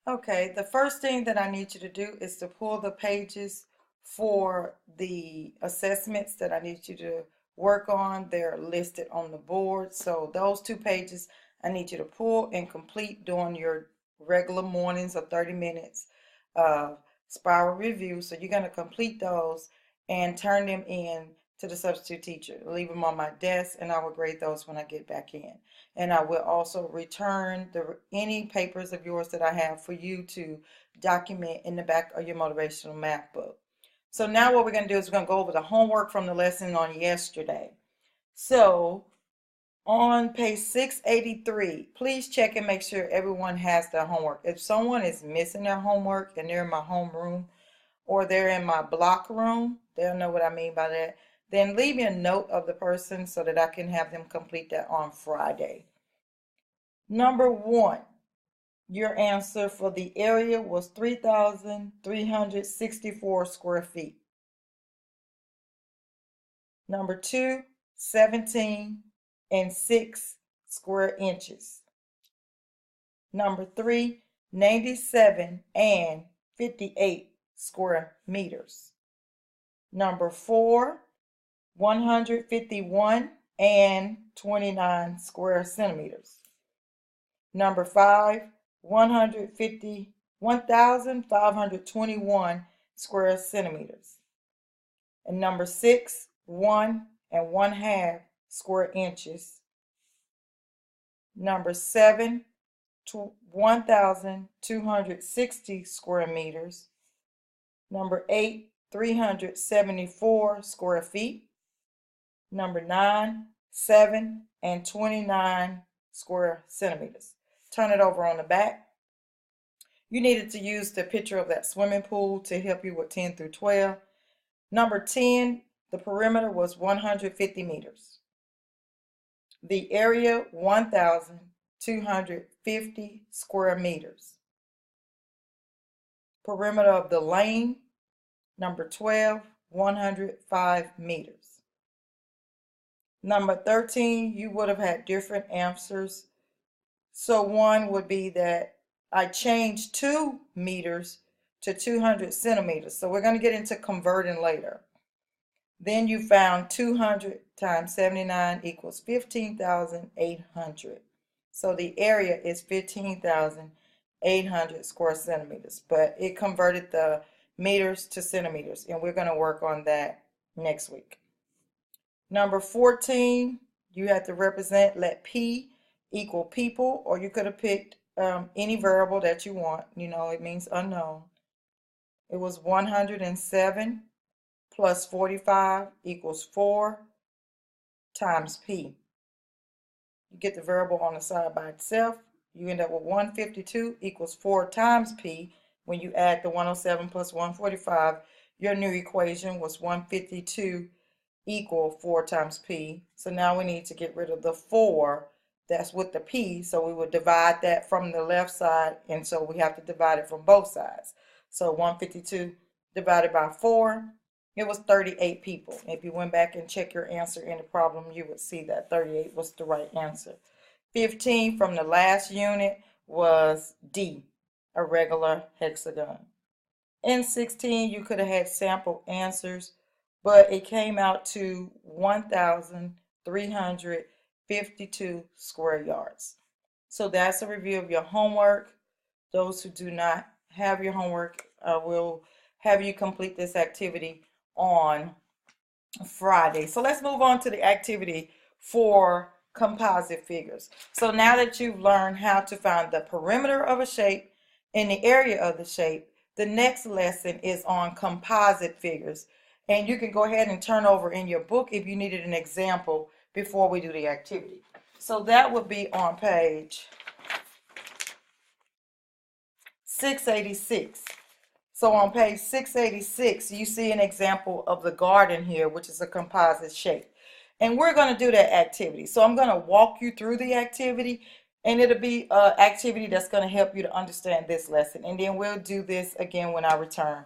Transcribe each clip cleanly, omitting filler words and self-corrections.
Okay, the first thing that I need you to do is to pull the pages for the assessments that I need you to work on. They're listed on the board. So those two pages I need you to pull and complete during your regular mornings of 30 minutes of spiral review. So you're going to complete those and turn them in to the substitute teacher. Leave them on my desk and I will grade those when I get back in. And I will also return any papers of yours that I have for you to document in the back of your motivational math book. So now what we're going to do is we're going to go over the homework from the lesson on yesterday. So on page 683, please check and make sure everyone has their homework. If someone is missing their homework and they're in my homeroom or they're in my block room, they'll know what I mean by that. Then leave me a note of the person so that I can have them complete that on Friday. Number 1, your answer for the area was 3,364 square feet. Number 2, 17 and 6 square inches. Number 3, 97 and 58 square meters. Number 4, 151 and 29 square centimeters. Number 5, 1,521 square centimeters. And number 6, 1 1/2 square inches. Number 7, 1,260 square meters. Number 8, 374 square feet. Number 9, 7 and 29 square centimeters. Turn it over on the back. You needed to use the picture of that swimming pool to help you with 10 through 12. Number 10, the perimeter was 150 meters. The area, 1,250 square meters. Perimeter of the lane, number 12, 105 meters. Number 13, you would have had different answers. So one would be that I changed 2 meters to 200 centimeters. So we're going to get into converting later. Then you found 200 times 79 equals 15,800. So the area is 15,800 square centimeters, but it converted the meters to centimeters, and we're going to work on that next week. Number 14, you have to represent, let P equal people, or you could have picked any variable that you want. You know, it means unknown. It was 107 plus 45 equals 4 times P. You get the variable on the side by itself. You end up with 152 equals 4 times P. When you add the 107 plus 145, your new equation was 152 equal 4 times P. So now we need to get rid of the 4 that's with the P. So we would divide that from the left side, and so we have to divide it from both sides. So 152 divided by 4, it was 38 people. If you went back and checked your answer in the problem, you would see that 38 was the right answer. 15 from the last unit was D, a regular hexagon. In 16, you could have had sample answers, but it came out to 1,352 square yards. So that's a review of your homework. Those who do not have your homework, will have you complete this activity on Friday. So let's move on to the activity for composite figures. So now that you've learned how to find the perimeter of a shape and the area of the shape, the next lesson is on composite figures. And you can go ahead and turn over in your book if you needed an example before we do the activity. So that would be on page 686. So on page 686, you see an example of the garden here, which is a composite shape. And we're going to do that activity. So I'm going to walk you through the activity, and it'll be an activity that's going to help you to understand this lesson. And then we'll do this again when I return.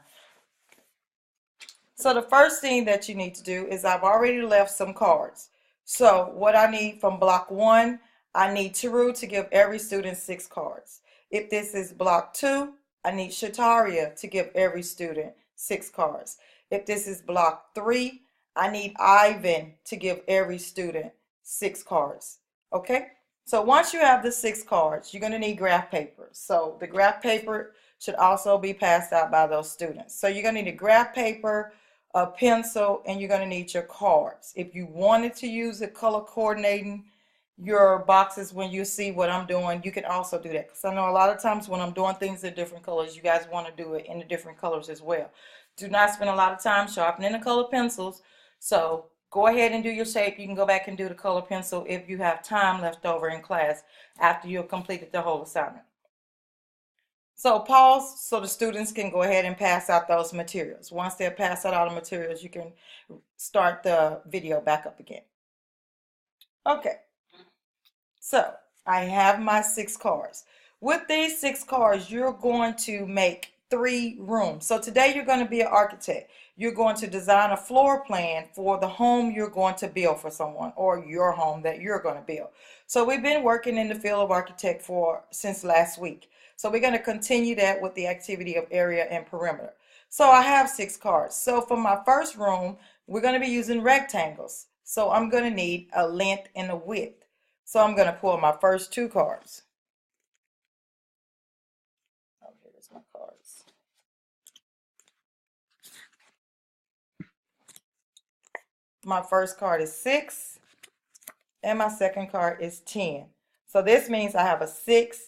So the first thing that you need to do is I've already left some cards. So what I need from block 1, I need Teru to give every student 6 cards. If this is block 2, I need Shataria to give every student 6 cards. If this is block 3, I need Ivan to give every student 6 cards. Okay? So once you have the 6 cards, you're going to need graph paper. So the graph paper should also be passed out by those students. So you're going to need a graph paper, a pencil, and you're going to need your cards. If you wanted to use the color coordinating your boxes when you see what I'm doing, you can also do that. Because I know a lot of times when I'm doing things in different colors, you guys want to do it in the different colors as well. Do not spend a lot of time sharpening the color pencils. So go ahead and do your shape. You can go back and do the color pencil if you have time left over in class after you've completed the whole assignment. So pause so the students can go ahead and pass out those materials. Once they're passed out all the materials, you can start the video back up again. Okay, so I have my 6 cards. With these 6 cards, you're going to make 3 rooms. So today you're going to be an architect. You're going to design a floor plan for the home you're going to build for someone, or your home that you're going to build. So we've been working in the field of architect since last week. So we're going to continue that with the activity of area and perimeter. So I have 6 cards. So for my first room, we're going to be using rectangles. So I'm going to need a length and a width. So I'm going to pull my first 2 cards. Oh, here's my cards. My first card is 6, and my second card is 10. So this means I have a 6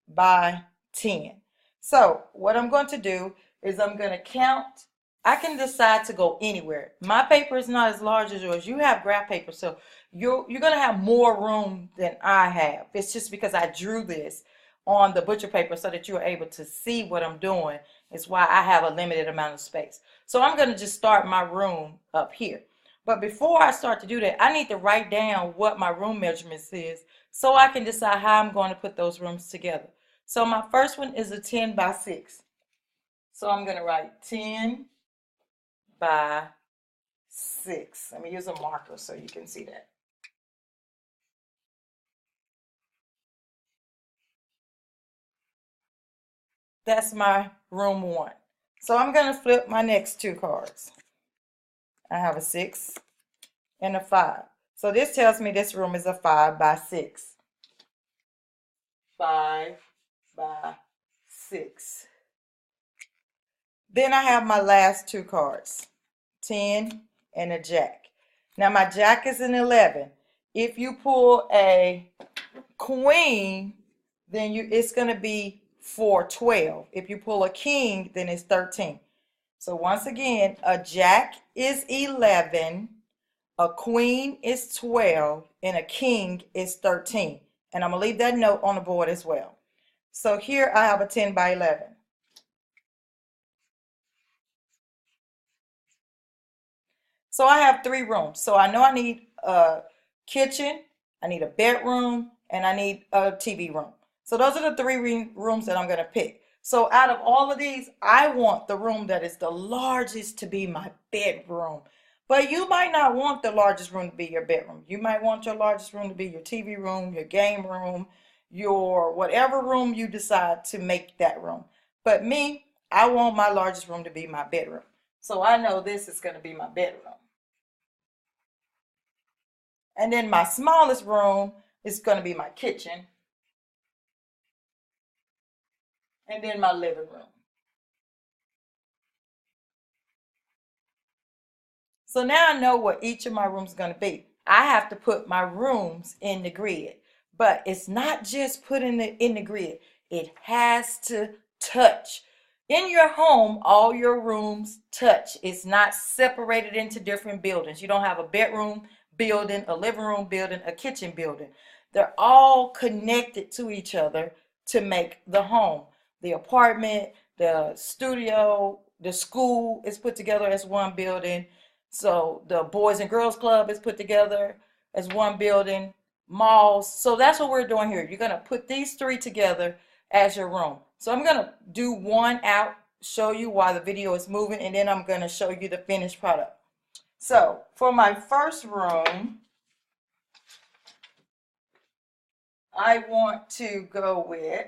by 10. So what I'm going to do is I'm going to count. I can decide to go anywhere. My paper is not as large as yours. You have graph paper, so you're going to have more room than I have. It's just because I drew this on the butcher paper so that you're able to see what I'm doing. It's why I have a limited amount of space. So I'm going to just start my room up here. But before I start to do that, I need to write down what my room measurements is so I can decide how I'm going to put those rooms together. So my first one is a 10 by 6. So I'm going to write 10 by 6. Let me use a marker so you can see that. That's my room 1. So I'm going to flip my next 2 cards. I have a 6 and a 5. So this tells me this room is a 5 by 6. 5 by 6. Then I have my last 2 cards, 10 and a jack. Now my jack is an 11. If you pull a queen, then it's going to be for 12. If you pull a king, then it's 13. So once again, a jack is 11, a queen is 12, and a king is 13. And I'm going to leave that note on the board as well. So here I have a 10 by 11. So I have 3 rooms. So I know I need a kitchen, I need a bedroom, and I need a TV room. So those are the 3 rooms that I'm going to pick. So out of all of these, I want the room that is the largest to be my bedroom. But you might not want the largest room to be your bedroom. You might want your largest room to be your TV room, your game room, your whatever room you decide to make that room. But me, I want my largest room to be my bedroom. So I know this is going to be my bedroom. And then my smallest room is going to be my kitchen. And then my living room. So now I know what each of my rooms is going to be. I have to put my rooms in the grid. But it's not just putting it in the grid. It has to touch. In your home, all your rooms touch. It's not separated into different buildings. You don't have a bedroom building, a living room building, a kitchen building. They're all connected to each other to make the home. The apartment, the studio, the school is put together as one building. So the Boys and Girls Club is put together as one building. Malls. So that's what we're doing here. You're going to put these 3 together as your room. So I'm going to do one out, show you why the video is moving, and then I'm going to show you the finished product. So for my first room, I want to go with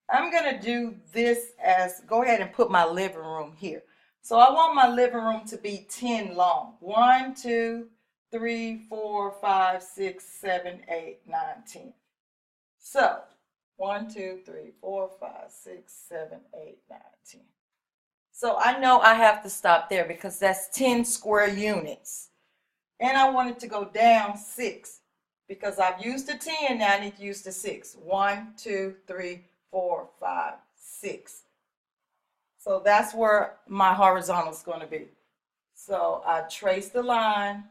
I'm going to do this as, go ahead and put my living room here. So I want my living room to be 10 long. 1, 2, 3, 4, 5, 6, 7, 8, 9, 10. So 1, 2, 3, 4, 5, 6, 7, 8, 9, 10. So I know I have to stop there because that's 10 square units. And I want it to go down 6 because I've used the 10, now I need to use the 6. 1, 2, 3, 4, 5, 6. So that's where my horizontal is going to be. So I trace the line.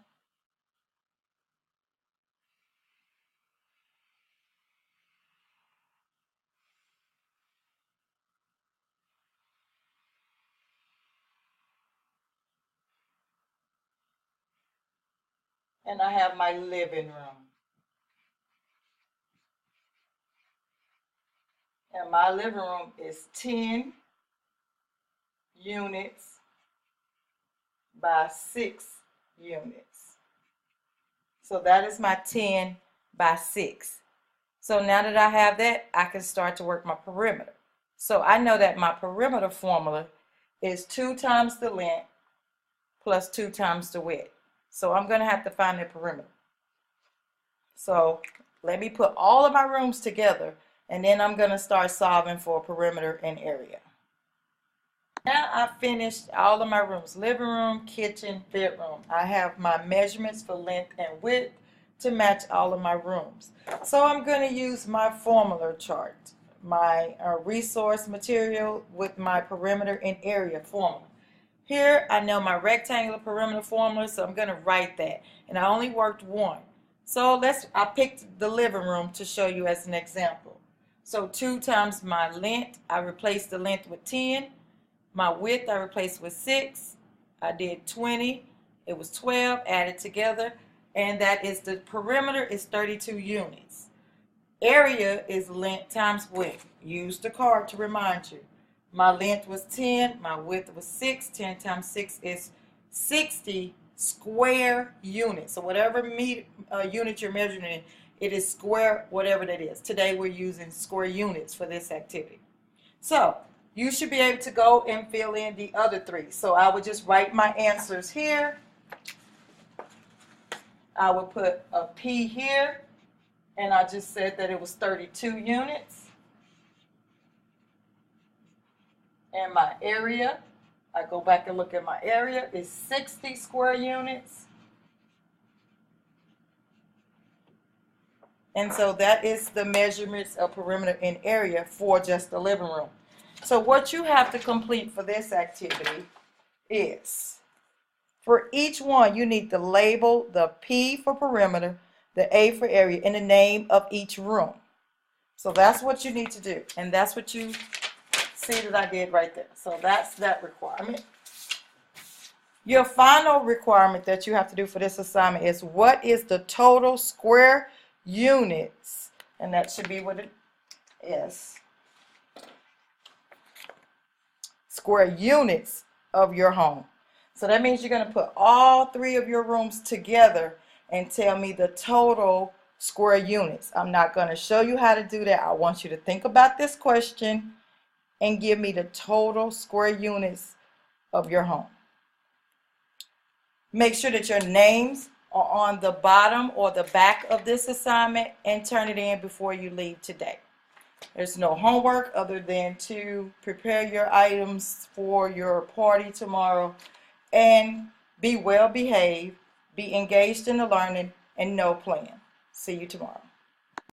And I have my living room. And my living room is 10 units by 6 units. So that is my 10 by 6. So now that I have that, I can start to work my perimeter. So I know that my perimeter formula is 2 times the length plus 2 times the width. So I'm going to have to find the perimeter. So let me put all of my rooms together, and then I'm going to start solving for perimeter and area. Now I've finished all of my rooms, living room, kitchen, bedroom. I have my measurements for length and width to match all of my rooms. So I'm going to use my formula chart, my resource material with my perimeter and area formula. Here I know my rectangular perimeter formula, so I'm going to write that. And I only worked one. So I picked the living room to show you as an example. So 2 times my length, I replaced the length with 10. My width I replaced with 6. I did 20. It was 12 added together. And that is the perimeter is 32 units. Area is length times width. Use the card to remind you. My length was 10. My width was 6. 10 times 6 is 60 square units. So whatever unit you're measuring in, it is square, whatever that is. Today we're using square units for this activity. So you should be able to go and fill in the other 3. So I would just write my answers here. I would put a P here, and I just said that it was 32 units. And my area, I go back and look at my area, is 60 square units. And so that is the measurements of perimeter and area for just the living room. So what you have to complete for this activity is, for each one, you need to label the P for perimeter, the A for area, and the name of each room. So that's what you need to do. And that's what you see that I did right there. So that's that requirement. Your final requirement that you have to do for this assignment is, what is the total square units? And that should be what it is. Square units of your home. So that means you're going to put all 3 of your rooms together and tell me the total square units. I'm not going to show you how to do that. I want you to think about this question and give me the total square units of your home. Make sure that your names are on the bottom or the back of this assignment and turn it in before you leave today. There's no homework other than to prepare your items for your party tomorrow and be well behaved, be engaged in the learning, and no plan. See you tomorrow.